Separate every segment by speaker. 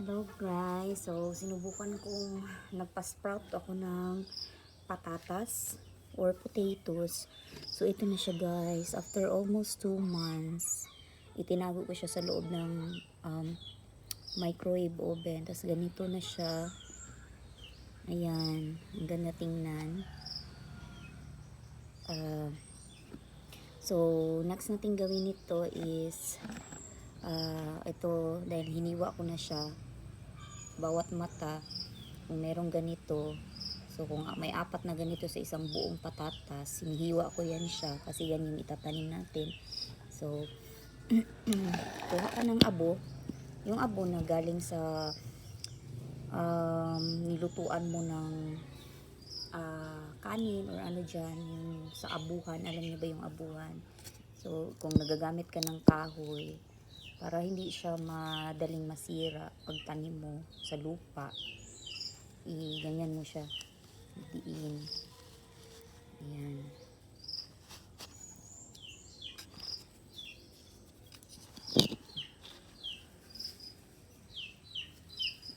Speaker 1: Hello guys, so sinubukan kong nagpa-sprout ako ng patatas or potatoes. So ito na siya guys, after almost 2 months, itinago ko siya sa loob ng microwave oven. Tapos ganito na siya. Ayan, ang ganda tingnan. So next natin gawin ito is ito, dahil hiniwa ko na siya, bawat mata kung merong ganito, so kung may apat na ganito sa isang buong patatas, hinihiwa ko yan siya kasi yan yung itatanim natin. So kuha ka ng abo, yung abo na galing sa nilutuan mo ng kanin or ano dyan, yung sa abuhan. Alam niyo ba yung abuhan? So kung nagagamit ka ng kahoy, para hindi siya madaling masira pag tanim mo sa lupa, ganyan mo siya, diin. Ayan.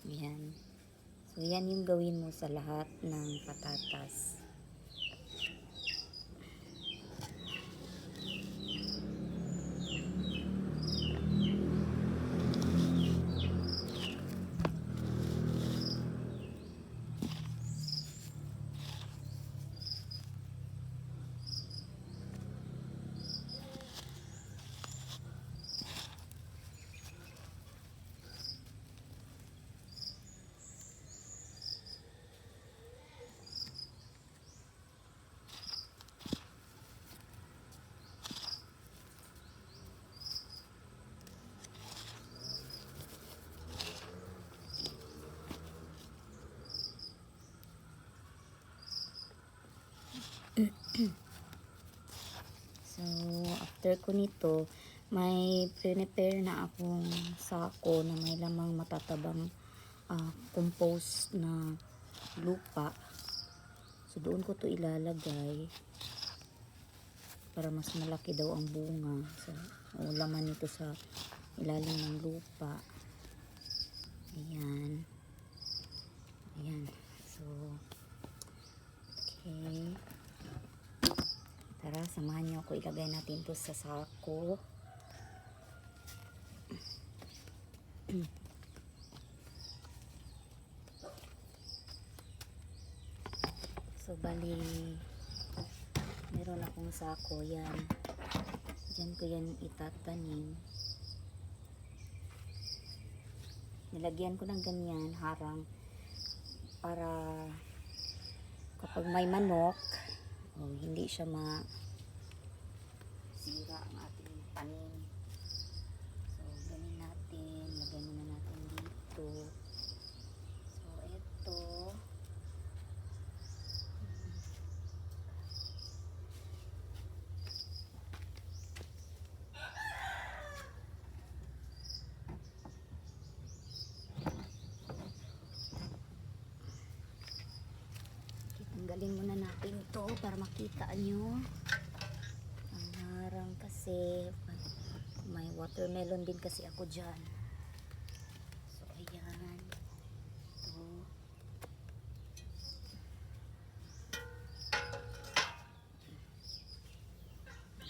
Speaker 1: Ayan. So yan yung gawin mo sa lahat ng patatas. So after ko nito, may prepare na akong sako na may lamang matatabang compost na lupa. So doon ko to ilalagay para mas malaki daw ang bunga. So laman nito sa ilalim ng lupa. Ayan. Ayan. So okay. Tara, samahan niyo ako. Ilagay natin to sa sako. So, bali, meron akong sako. Yan. Diyan ko yan itatanim. Nilagyan ko ng ganyan, harang, para kapag may manok, hindi siya masira ang ating tanim. So, ganin natin. Lagay muna natin dito. So, ito. Tanggalin muna natin ito para makita nyo. Ang harang kasi. May watermelon din kasi ako dyan. So, ayan. Ito.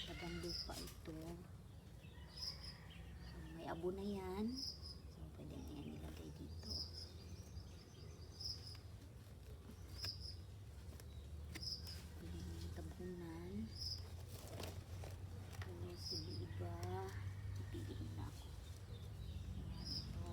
Speaker 1: Tabang lupa ito. So, may abo na yan. So, pwede na yan ilagay dito. Yung tabunan. Yung siliba. Pipiliin na ako. Ayan ito.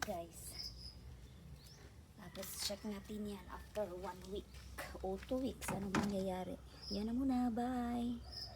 Speaker 1: guys. Tapos check natin yan after 1 week o 2 weeks. Anong mangyayari? Yan na muna. Bye!